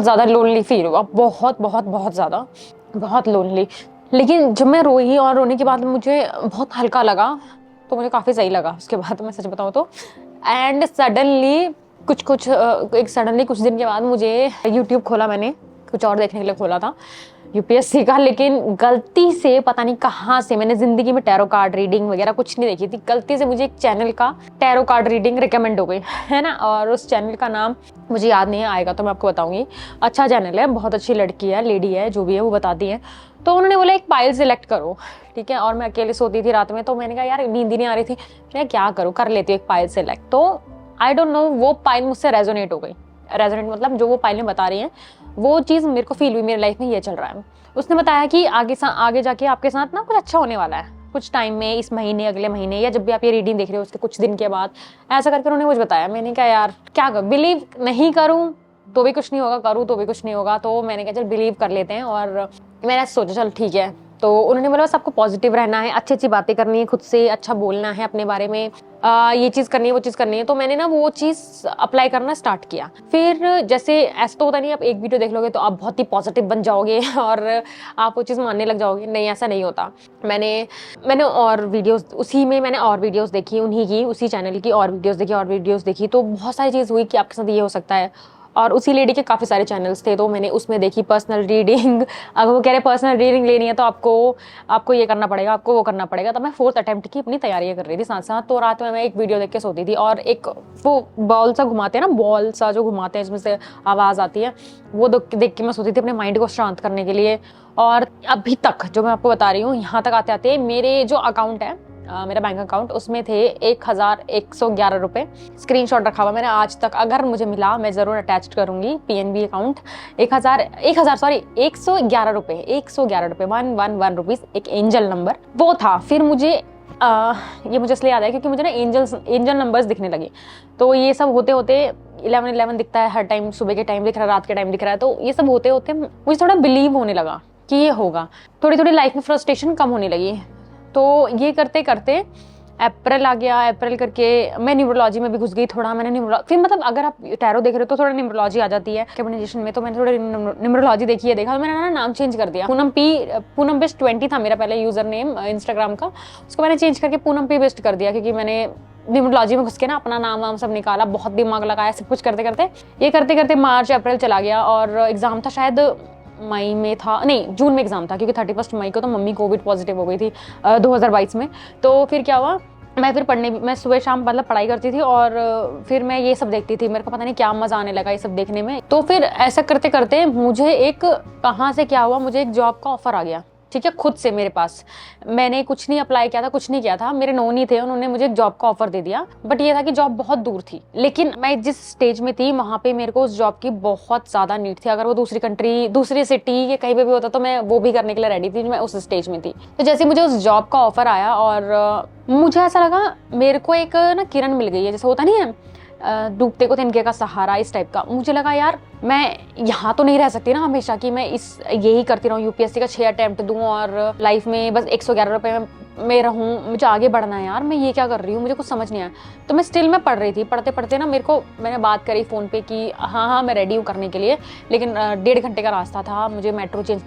ज़्यादा लोनली फील हुआ, बहुत ज़्यादा, बहुत लोनली। लेकिन जब मैं रोई और रोने के बाद मुझे बहुत हल्का लगा, तो मुझे काफ़ी सही लगा उसके बाद, मैं सच बताऊँ तो। एंड सडनली कुछ दिन के बाद मुझे यूट्यूब खोला, मैंने कुछ और देखने के लिए खोला था, यूपीएससी का। लेकिन गलती से पता नहीं कहाँ से मैंने ज़िंदगी में टैरो कार्ड रीडिंग वगैरह कुछ नहीं देखी थी। गलती से मुझे एक चैनल का टैरो कार्ड रीडिंग रिकमेंड हो गई है ना, और उस चैनल का नाम मुझे याद नहीं आएगा तो मैं आपको बताऊंगी। अच्छा चैनल है, बहुत अच्छी लड़की है, लेडी है, जो भी है वो बताती है। तो उन्होंने बोला एक पाइल सिलेक्ट करो, ठीक है। और मैं अकेले सोती थी रात में, तो मैंने कहा यार नींद ही नहीं आ रही थी, मैं क्या करूँ, कर लेती हूँ एक पाइल सिलेक्ट। तो आई डोंट नो, वो पाइल मुझसे रेजोनेट हो गई। रेजोनेट मतलब जो वो पाइल में बता रही हैं वो चीज़ मेरे को फील हुई, मेरी लाइफ में ये चल रहा है। उसने बताया कि आगे जाके आपके साथ ना कुछ अच्छा होने वाला है, कुछ टाइम में, इस महीने, अगले महीने, या जब भी आप ये रीडिंग देख रहे हो उसके कुछ दिन के बाद, ऐसा करके उन्होंने मुझे बताया। मैंने कहा यार क्या करूं, बिलीव नहीं करूं तो भी कुछ नहीं होगा, करूं तो भी कुछ नहीं होगा। तो मैंने कहा चल बिलीव कर लेते हैं, और मैंने सोचा चल ठीक है। तो उन्होंने बोला सबको पॉजिटिव रहना है, अच्छी अच्छी बातें करनी है, खुद से अच्छा बोलना है अपने बारे में, ये चीज़ करनी है, वो चीज़ करनी है। तो मैंने ना वो चीज़ अप्लाई करना स्टार्ट किया। फिर जैसे ऐसा तो होता नहीं आप एक वीडियो देख लोगे तो आप बहुत ही पॉजिटिव बन जाओगे और आप वो चीज़ मानने लग जाओगे, नहीं ऐसा नहीं होता। मैंने और वीडियोस उसी में मैंने और वीडियोस देखी उन्हीं की, उसी चैनल की और वीडियोस देखी तो बहुत सारी चीज़ हुई कि आपके साथ ये हो सकता है। और उसी लेडी के काफ़ी सारे चैनल्स थे तो मैंने उसमें देखी पर्सनल रीडिंग। अगर वो कह रहे पर्सनल रीडिंग लेनी है तो आपको ये करना पड़ेगा, आपको वो करना पड़ेगा। तब मैं 4th अटेम्प्ट की अपनी तैयारियां कर रही थी साथ साथ। तो रात में मैं एक वीडियो देख के सोती थी और एक वो बॉल सा घुमाते हैं ना, बॉल सा जो घुमाते हैं जिसमें से आवाज़ आती है, वो देख के मैं सोती थी अपने माइंड को शांत करने के लिए। और अभी तक जो मैं आपको बता रही हूँ, यहाँ तक आते आते मेरे जो अकाउंट है, मेरा बैंक अकाउंट, उसमें थे 1111 रुपये। स्क्रीनशॉट रखा हुआ मैंने आज तक, अगर मुझे मिला मैं ज़रूर अटैच करूंगी। PNB अकाउंट 111 रुपये 111 रुपीज़, एक एंजल नंबर वो था। फिर मुझे ये मुझे इसलिए याद है क्योंकि मुझे ना एंजल नंबर्स दिखने लगे। तो ये सब होते होते 11 दिखता है हर टाइम, सुबह के टाइम दिख रहा है, रात के टाइम दिख रहा है। तो ये सब होते होते मुझे थोड़ा बिलीव होने लगा कि ये होगा। थोड़ी थोड़ी लाइफ में फ्रस्ट्रेशन कम होने लगी। तो ये करते करते अप्रैल आ गया। अप्रैल करके मैं न्यूमरोलॉजी में भी घुस गई थोड़ा। मैंने फिर मतलब अगर आप टैरो देख रहे हो तो थोड़ा न्यूमरोलॉजी आ जाती है कैबिनेशन में। तो मैंने थोड़ा न्यूमरोलॉजी देखी है, देखा। तो मैंने ना नाम चेंज कर दिया। पूनम बेस्ट 20 था मेरा पहले यूजर नेम इंस्टाग्राम का, उसको मैंने चेंज करके पूनम पी बेस्ट कर दिया। क्योंकि मैंने न्यूमरोलॉजी में घुस के ना अपना नाम वाम सब निकाला, बहुत दिमाग लगाया, सब कुछ करते करते मार्च अप्रैल चला गया। और एग्जाम था शायद मई में था, नहीं जून में एग्जाम था, क्योंकि 31 मई को तो मम्मी कोविड पॉजिटिव हो गई थी 2022 में। तो फिर क्या हुआ, मैं सुबह शाम मतलब पढ़ाई करती थी और फिर मैं ये सब देखती थी। मेरे को पता नहीं क्या मजा आने लगा ये सब देखने में। तो फिर ऐसा करते करते मुझे कहाँ से क्या हुआ, मुझे एक जॉब का ऑफर आ गया, ठीक है, खुद से मेरे पास। मैंने कुछ नहीं अप्लाई किया था, कुछ नहीं किया था, मेरे नोन ही थे, उन्होंने मुझे एक जॉब का ऑफर दे दिया। बट ये था कि जॉब बहुत दूर थी, लेकिन मैं जिस स्टेज में थी वहां पे मेरे को उस जॉब की बहुत ज्यादा नीड थी। अगर वो दूसरी कंट्री, दूसरी सिटी या कहीं पे भी होता तो मैं वो भी करने के लिए रेडी थी। मैं उस स्टेज में थी। तो जैसे मुझे उस जॉब का ऑफर आया और मुझे ऐसा लगा मेरे को एक ना किरण मिल गई है, जैसे होता नहीं है डूबते को तिनके का सहारा, इस टाइप का। मुझे लगा यार मैं यहाँ तो नहीं रह सकती ना हमेशा कि मैं यही करती रहूँ, यूपीएससी का 6 अटेम्प्ट दूँ और लाइफ में बस 111 रुपये में रहूँ। मुझे आगे बढ़ना है यार, मैं ये क्या कर रही हूँ, मुझे कुछ समझ नहीं आया। तो मैं पढ़ रही थी। पढ़ते पढ़ते ना मैंने बात करी फ़ोन पे कि हाँ मैं रेडी हूँ करने के लिए, लेकिन 1.5 घंटे का रास्ता था। मुझे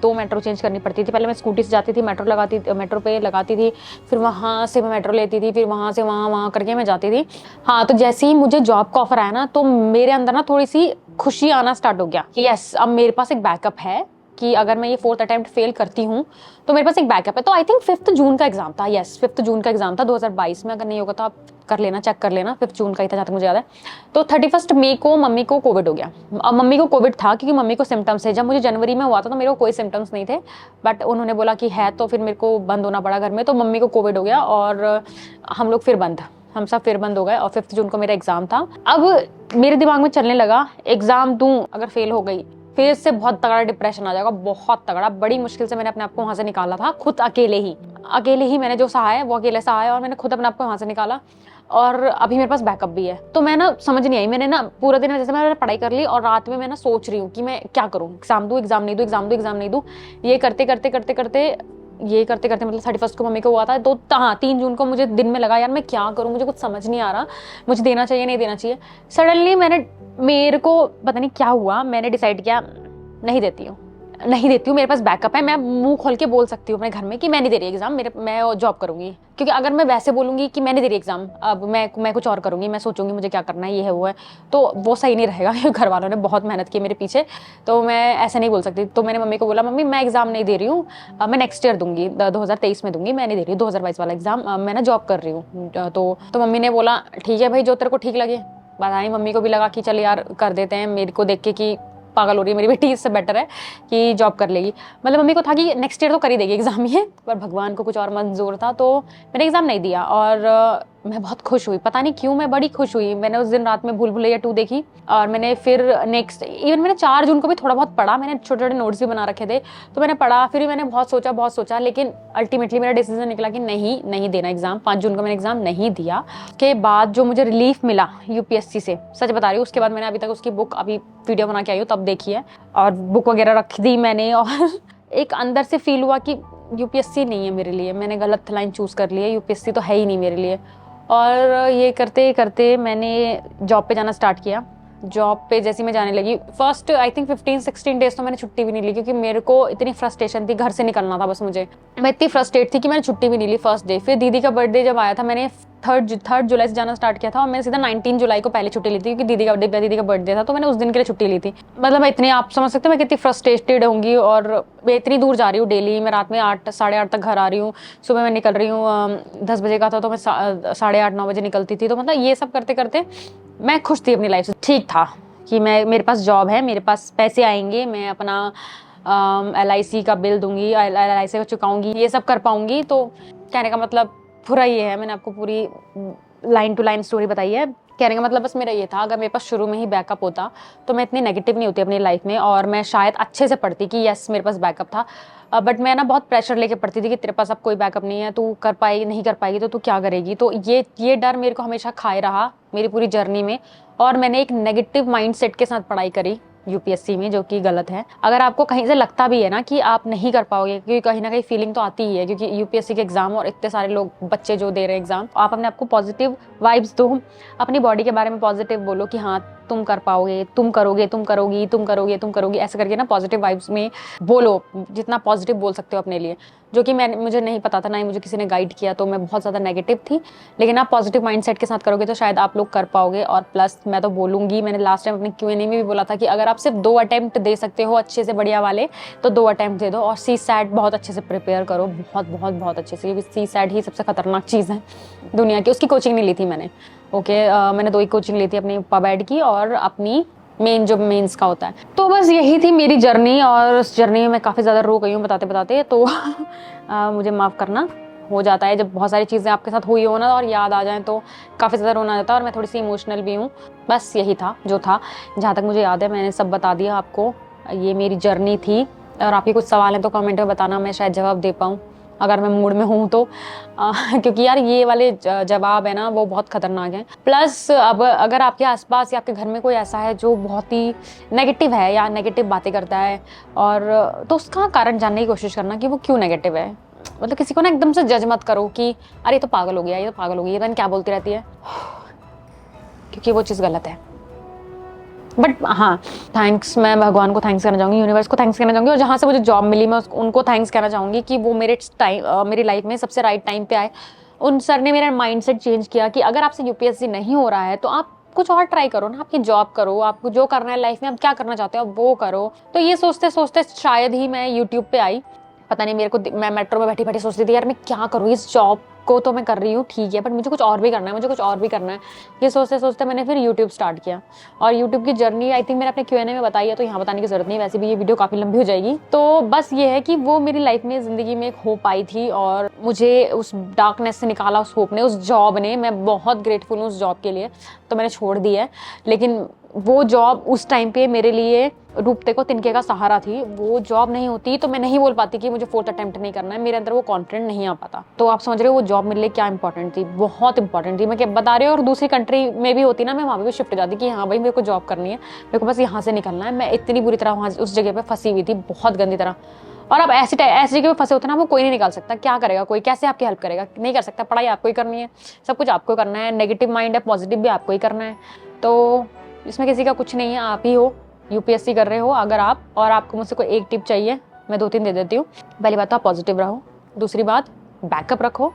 दो मेट्रो चेंज करनी पड़ती थी। पहले मैं स्कूटी से जाती थी, मेट्रो पे लगाती थी, फिर वहाँ से मैं मेट्रो लेती थी, फिर वहाँ से वहाँ करके मैं जाती थी। हाँ, तो जैसे ही मुझे जॉब का ऑफर आया ना, तो मेरे अंदर ना थोड़ी सी खुशी आना स्टार्ट हो गया कि यस, अब मेरे पास एक बैकअप है कि अगर मैं ये 4th अटेम्प्ट फेल करती हूँ तो मेरे पास एक बैकअप है। तो आई थिंक 5 जून का एग्जाम था। यस, 5 जून का एग्जाम था 2022 में। अगर नहीं होगा तो आप कर लेना, चेक कर लेना, 5 जून का ही था जहाँ तक मुझे याद है। तो 31 मई को मम्मी को कोविड हो गया। अब मम्मी को कोविड था क्योंकि मम्मी को सिम्टम्स है। जब मुझे जनवरी में हुआ था तो मेरे को कोई सिम्टम्स नहीं थे, बट उन्होंने बोला कि है, तो फिर मेरे को बंद होना पड़ा घर में। तो मम्मी को कोविड हो गया और हम सब फिर बंद हो गए। और 5 जून को मेरा एग्जाम था। अब मेरे दिमाग में चलने लगा एग्जाम दूं, अगर फेल हो गई फिर से बहुत तगड़ा डिप्रेशन आ जाएगा, बहुत तगड़ा। बड़ी मुश्किल से मैंने अपने आप को वहां से निकाला था, खुद अकेले ही मैंने जो सहा है वो अकेले सहा है और मैंने खुद अपने आप को वहां से निकाला। और अभी मेरे पास बैकअप भी है। तो मैं ना समझ नहीं आई, मैंने ना पूरा दिन जैसे मैंने पढ़ाई कर ली और रात में मैं ना सोच रही हूँ कि मैं क्या करूँ, एग्जाम दूँ, एग्जाम नहीं दूँ। ये करते करते मतलब 31 को मम्मी को हुआ था। तो हाँ, 3 जून को मुझे दिन में लगा यार मैं क्या करूं, मुझे कुछ समझ नहीं आ रहा, मुझे देना चाहिए नहीं देना चाहिए। सडनली मेरे को पता नहीं क्या हुआ, मैंने डिसाइड किया नहीं देती हूँ, मेरे पास बैकअप है। मैं मुंह खोल के बोल सकती हूँ अपने घर में कि मैं नहीं दे रही एग्जाम, मैं जॉब करूंगी। क्योंकि अगर मैं वैसे बोलूंगी कि मैं नहीं दे रही एग्जाम, अब मैं कुछ और करूंगी, मैं सोचूंगी मुझे क्या करना है, ये है वो है, तो वो सही नहीं रहेगा। घर वालों ने बहुत मेहनत की मेरे पीछे, तो मैं ऐसे नहीं बोल सकती। तो मैंने मम्मी को बोला, मम्मी मैं एग्जाम नहीं दे रही हूँ, मैं नेक्स्ट ईयर दूंगी, 2023 में दूंगी, मैं नहीं दे रही हूँ 2022 वाला एग्जाम, मैं ना जॉब कर रही हूँ। तो मम्मी ने बोला ठीक है भाई, जो तेरे को ठीक लगे। पता नहीं मम्मी को भी लगा कि चल यार कर देते हैं, मेरे को देख के कि पागल हो रही है मेरी बेटी, इससे बेटर है कि जॉब कर लेगी। मतलब मम्मी को था कि नेक्स्ट ईयर तो कर ही देगी एग्जाम ये, पर भगवान को कुछ और मंजूर था। तो मैंने एग्जाम नहीं दिया और मैं बहुत खुश हुई, पता नहीं क्यों मैं बड़ी खुश हुई। मैंने उस दिन रात में भूल भुलैया 2 देखी और मैंने फिर मैंने 4 जून को भी थोड़ा बहुत पढ़ा, मैंने छोटे छोटे नोट्स भी बना रखे थे, तो मैंने पढ़ा। फिर भी मैंने बहुत सोचा, लेकिन अल्टीमेटली मेरा डिसीजन निकला कि नहीं देना एग्जाम। 5 जून को मैंने एग्जाम नहीं दिया। के बाद जो मुझे रिलीफ मिला यूपीएससी से, सच बता रही हूँ, उसके बाद मैंने अभी तक उसकी बुक अभी वीडियो बना के आई हूँ, तब देखी है और बुक वगैरह रख दी मैंने। और एक अंदर से फील हुआ कि यूपीएससी नहीं है मेरे लिए, मैंने गलत लाइन चूज़ कर ली है, यूपीएससी तो है ही नहीं मेरे लिए। और ये करते करते मैंने जॉब पे जाना स्टार्ट किया। जॉब पे जैसे मैं जाने लगी, फर्स्ट आई थिंक 15-16 डेज तो मैंने छुट्टी भी नहीं ली, क्योंकि मेरे को इतनी फ्रस्ट्रेशन थी, घर से निकलना था बस मुझे। मैं इतनी फ्रस्ट्रेट थी कि मैंने छुट्टी भी नहीं ली फर्स्ट डे। फिर दीदी का बर्थडे जब आया था, मैंने थर्ड जुलाई से जाना स्टार्ट किया था, और मैंने सीधा 19 जुलाई को पहले छुट्टी ली थी, क्योंकि दीदी का बर्थडे था, तो मैंने उस दिन के लिए छुट्टी ली थी। मतलब मैं इतनी, आप समझ सकते हो मैं कितनी फ्रस्ट्रेटेड होंगी। और मैं इतनी दूर जा रही हूँ डेली, मैं रात में 8 साढ़े 8 तक घर आ रही हूँ, सुबह मैं निकल रही हूँ 10 बजे का था, तो मैं 8:30-9 बजे निकलती थी। तो मतलब ये सब करते करते मैं खुश थी अपनी लाइफ से। ठीक था कि मेरे पास जॉब है, मेरे पास पैसे आएंगे, मैं अपना LIC का बिल दूंगी, LIC को चुकाऊंगी, ये सब कर पाऊंगी। तो कहने का मतलब पूरा ये है, मैंने आपको पूरी लाइन टू लाइन स्टोरी बताई है। कहने का मतलब बस मेरा ये था, अगर मेरे पास शुरू में ही बैकअप होता तो मैं इतनी नेगेटिव नहीं होती अपनी लाइफ में, और मैं शायद अच्छे से पढ़ती कि यस मेरे पास बैकअप था। बट मैं ना बहुत प्रेशर लेके पढ़ती थी कि तेरे पास अब कोई बैकअप नहीं है, तू कर पाएगी नहीं कर पाएगी तो तू क्या करेगी। तो ये डर मेरे को हमेशा खाए रहा मेरी पूरी जर्नी में, और मैंने एक नेगेटिव माइंडसेट के साथ पढ़ाई करी यूपीएससी में, जो कि गलत है। अगर आपको कहीं से लगता भी है ना कि आप नहीं कर पाओगे, क्योंकि कहीं ना कहीं फीलिंग तो आती ही है, क्योंकि यूपीएससी के एग्जाम और इतने सारे लोग बच्चे जो दे रहे हैं एग्जाम, आप अपने आपको पॉजिटिव वाइब्स दो, अपनी बॉडी के बारे में पॉजिटिव बोलो कि हाँ तुम कर पाओगे, तुम करोगे, तुम करोगी, तुम करोगे, तुम करोगी, ऐसे करके ना पॉजिटिव वाइब्स में बोलो, जितना पॉजिटिव बोल सकते हो अपने लिए। जो कि मुझे नहीं पता था, ना ही मुझे किसी ने गाइड किया, तो मैं बहुत ज़्यादा नेगेटिव थी। लेकिन आप पॉजिटिव माइंडसेट के साथ करोगे तो शायद आप लोग कर पाओगे। और प्लस मैं तो बोलूँगी, मैंने लास्ट टाइम अपने Q&A में भी बोला था कि अगर आप सिर्फ 2 अटेम्प्ट दे सकते हो अच्छे से बढ़िया वाले, तो 2 अटेम्प्ट दे दो, और CSAT बहुत अच्छे से प्रिपेयर करो, बहुत बहुत बहुत अच्छे से, क्योंकि CSAT ही सबसे खतरनाक चीज़ है दुनिया की। उसकी कोचिंग नहीं ली थी मैंने, मैंने 2 ही कोचिंग ली थी, अपनी पबैड की और अपनी मेन जो मेंस का होता है। तो बस यही थी मेरी जर्नी, और उस जर्नी में मैं काफ़ी ज़्यादा रो गई हूँ बताते बताते, तो मुझे माफ़ करना। हो जाता है जब बहुत सारी चीज़ें आपके साथ हुई हो ना और याद आ जाएं, तो काफ़ी ज़्यादा रोना आ जाता है, और मैं थोड़ी सी इमोशनल भी हूँ। बस यही था जो था, जहाँ तक मुझे याद है मैंने सब बता दिया आपको। ये मेरी जर्नी थी, और आपके कुछ सवाल हैं तो कमेंट में बताना, मैं शायद जवाब दे पाऊँ अगर मैं मूड में हूँ तो। क्योंकि यार ये वाले जवाब है ना वो बहुत खतरनाक है। प्लस अब अगर आपके आसपास या आपके घर में कोई ऐसा है जो बहुत ही नेगेटिव है या नेगेटिव बातें करता है, और तो उसका कारण जानने की कोशिश करना कि वो क्यों नेगेटिव है। मतलब किसी को ना एकदम से जज मत करो कि अरे ये तो पागल हो गया, ये तो पागल हो गई, ये पता नहीं क्या बोलती रहती है, क्योंकि वो चीज़ गलत है। बट हाँ, थैंक्स, मैं भगवान को थैंक्स करना चाहूँगी, यूनिवर्स को थैंक्स करना चाहूँगी, और जहाँ से मुझे जॉब मिली मैं उनको थैंक्स कहना चाहूँगी कि वो मेरी लाइफ में सबसे राइट टाइम पे आए। उन सर ने मेरा माइंडसेट चेंज किया कि अगर आपसे यूपीएससी नहीं हो रहा है तो आप कुछ और ट्राई करो ना, आपकी जॉब करो, आपको जो करना है लाइफ में, आप क्या करना चाहते हो आप वो करो। तो ये सोचते सोचते शायद ही मैं यूट्यूब पे आई, पता नहीं मेरे को, मैं मेट्रो में बैठी बैठी सोचती थी यार मैं क्या करूँ, इस जॉब को तो मैं कर रही हूँ ठीक है, बट मुझे कुछ और भी करना है, मुझे कुछ और भी करना है। ये सोचते सोचते मैंने फिर यूट्यूब स्टार्ट किया, और यूट्यूब की जर्नी आई थिंक मैंने अपने Q&A में बताई है, तो यहाँ बताने की जरूरत नहीं, वैसे भी ये वीडियो काफ़ी लंबी हो जाएगी। तो बस ये है कि वो मेरी लाइफ में, ज़िंदगी में एक होप आई थी, और मुझे उस डार्कनेस से निकाला उस होप ने, उस जॉब ने। मैं बहुत ग्रेटफुल हूँ उस जॉब के लिए, तो मैंने छोड़ दी है। लेकिन वो जॉब उस टाइम पे मेरे लिए रूपते को तिनके का सहारा थी। वो जॉब नहीं होती तो मैं नहीं बोल पाती कि मुझे 4th अटेम्प्ट नहीं करना है, मेरे अंदर वो कॉन्फिडेंट नहीं आ पाता। तो आप समझ रहे हो वो जॉब मेरे लिए क्या इंपॉर्टेंट थी, बहुत इंपॉर्टेंट थी। मैं क्या बता रही हूँ, और दूसरी कंट्री में भी होती ना, मैं वहाँ पे भी शिफ्ट हो जाती कि हाँ भाई मेरे को जॉब करनी है, मेरे को बस यहाँ से निकलना है। मैं इतनी बुरी तरह वहाँ उस जगह पर फंसी हुई थी, बहुत गंदी तरह। और अब ऐसी जगह पे फंसे होते ना, वो कोई नहीं निकाल सकता। क्या करेगा कोई, कैसे आपकी हेल्प करेगा, नहीं कर सकता। पढ़ाई आपको ही करनी है, सब कुछ आपको करना है, नेगेटिव माइंड है, पॉजिटिव भी आपको ही करना है। तो इसमें किसी का कुछ नहीं है, आप ही हो यूपीएससी कर रहे हो अगर आप, और आपको मुझसे कोई एक टिप चाहिए मैं 2-3 दे देती हूँ। पहली बात तो आप पॉजिटिव रहो, दूसरी बात बैकअप रखो,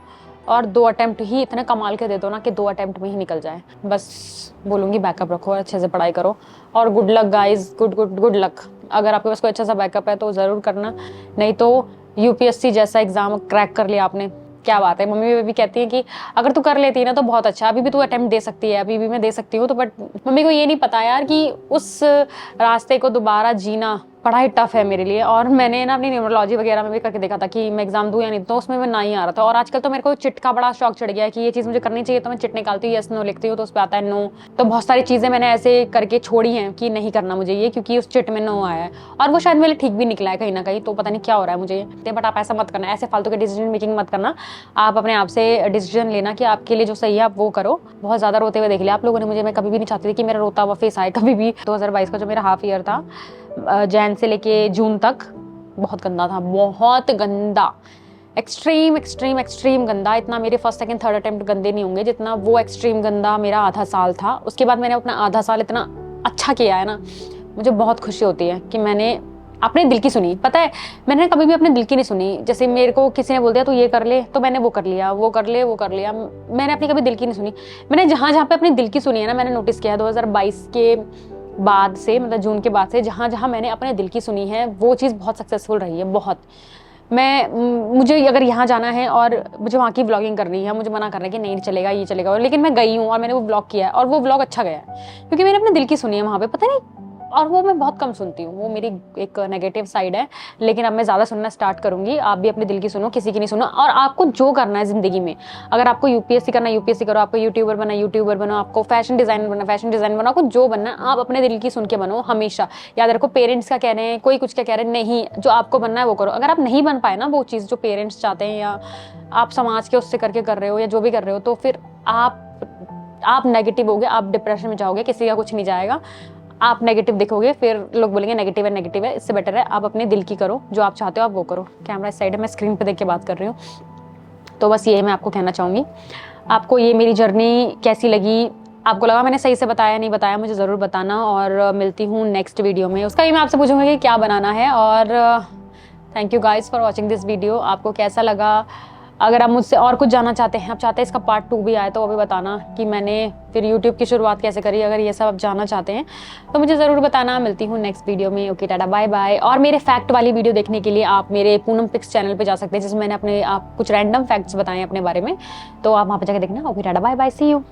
और 2 अटेम्प्ट ही इतने कमाल के दे दो ना कि 2 अटेम्प्ट में ही निकल जाए। बस बोलूँगी बैकअप रखो, अच्छे से पढ़ाई करो, और good luck guys, good luck. अगर आपके पास कोई अच्छा सा बैकअप है तो ज़रूर करना, नहीं तो यूपीएससी जैसा एग्जाम क्रैक कर लिया आपने, क्या बात है। मम्मी भी कहती है कि अगर तू कर लेती है ना तो बहुत अच्छा, अभी भी तू अटेम्प्ट दे सकती है, अभी भी मैं दे सकती हूँ। तो बट मम्मी को ये नहीं पता यार कि उस रास्ते को दोबारा जीना पढ़ाई टफ है मेरे लिए। और मैंने ना अपनी न्यूमरोलॉजी वगैरह में भी करके देखा था कि मैं एग्जाम दूँ या नहीं, तो उसमें मैं ना ही आ रहा था। और आजकल तो मेरे को चिट का बड़ा शौक चढ़ गया है कि ये चीज़ मुझे करनी चाहिए, तो मैं चिट निकालती हूँ, यस नो लिखती हूँ, तो उस पर आता है नो। तो बहुत सारी चीज़ें मैंने ऐसे करके छोड़ी हैं कि नहीं करना मुझे ये, क्योंकि उस चिट में नो आया है, और वो शायद मेरे ठीक भी निकला है कहीं ना कहीं। तो पता नहीं क्या हो रहा है मुझे, बट आप ऐसा मत करना, ऐसे फालतू के डिसीजन मेकिंग मत करना। आप अपने आप से डिसीजन लेना कि आपके लिए जो सही है आप वो करो। बहुत ज़्यादा रोते हुए देख लिया आप लोगों ने मुझे, मैं कभी भी नहीं चाहती थी कि मेरा रोता हुआ फेस आए कभी भी। 2022 का जो मेरा हाफ ईयर था, जैन से लेके जून तक, बहुत गंदा था, बहुत गंदा। एक्सट्रीम एक्सट्रीम एक्सट्रीम गंदा। इतना मेरे फर्स्ट सेकंड थर्ड अटेम्प्ट गंदे नहीं होंगे जितना वो एक्सट्रीम गंदा मेरा आधा साल था। उसके बाद मैंने अपना आधा साल इतना अच्छा किया है ना, मुझे बहुत खुशी होती है कि मैंने अपने दिल की सुनी। पता है, मैंने कभी भी अपने दिल की नहीं सुनी। जैसे मेरे को किसी ने बोल दिया तो ये कर ले, तो मैंने वो कर लिया, वो कर ले, वो कर लिया। मैंने अपनी कभी दिल की नहीं सुनी। मैंने जहाँ जहाँ पे अपने दिल की सुनी है ना, मैंने नोटिस किया 2022 के बाद से, मतलब जून के बाद से, जहाँ जहाँ मैंने अपने दिल की सुनी है वो चीज़ बहुत सक्सेसफुल रही है, बहुत। मुझे अगर यहाँ जाना है और मुझे वहाँ की व्लॉगिंग करनी है, मुझे मना कर रहे हैं कि नहीं चलेगा, ये चलेगा, और लेकिन मैं गई हूँ और मैंने वो व्लॉग किया है और वो व्लॉग अच्छा गया है क्योंकि मैंने अपने दिल की सुनी है वहाँ पे। पता नहीं, और वो मैं बहुत कम सुनती हूँ, वो मेरी एक नेगेटिव साइड है, लेकिन अब मैं ज़्यादा सुनना स्टार्ट करूँगी। आप भी अपने दिल की सुनो, किसी की नहीं सुनो। और आपको जो करना है ज़िंदगी में, अगर आपको यूपीएससी करना है यूपीएससी करो, आपको यूट्यूबर बनना यूट्यूबर बनो, आपको फैशन डिज़ाइनर बनना फैशन डिज़ाइनर बनो, आपको जो बनना है आप अपने दिल की सुन के बनो हमेशा। याद रखो, पेरेंट्स का कह रहे हैं, कोई कुछ क्या कह रहे हैं, नहीं, जो आपको बनना है वो करो। अगर आप नहीं बन पाए ना वो चीज़ जो पेरेंट्स चाहते हैं, या आप समाज के उससे करके कर रहे हो, या जो भी कर रहे हो, तो फिर आप नेगेटिव होगे, आप डिप्रेशन में जाओगे, किसी का कुछ नहीं जाएगा। आप नेगेटिव दिखोगे, फिर लोग बोलेंगे नेगेटिव है, नेगेटिव है। इससे बेटर है आप अपने दिल की करो, जो आप चाहते हो आप वो करो। कैमरा इस साइड है, मैं स्क्रीन पे देख के बात कर रही हूँ। तो बस ये मैं आपको कहना चाहूँगी। आपको ये मेरी जर्नी कैसी लगी, आपको लगा मैंने सही से बताया नहीं बताया, मुझे ज़रूर बताना। और मिलती हूँ नेक्स्ट वीडियो में, उसका ही मैं आपसे पूछूंगी कि क्या बनाना है। और thank you guys for watching this video. आपको कैसा लगा? अगर आप मुझसे और कुछ जानना चाहते हैं, आप चाहते हैं इसका पार्ट 2 भी आए, तो वो भी बताना कि मैंने फिर यूट्यूब की शुरुआत कैसे करी। अगर ये सब आप जानना चाहते हैं तो मुझे ज़रूर बताना। मिलती हूँ नेक्स्ट वीडियो में। ओके, टाटा, बाय बाय। और मेरे फैक्ट वाली वीडियो देखने के लिए आप मेरे पूनम पिक्स चैनल पे जा सकते हैं, जिसमें मैंने अपने आप कुछ रैंडम फैक्ट्स बताए अपने बारे में, तो आप वहाँ पर जाकर देखना। ओके, टाटा, बाय बाय, सी यू।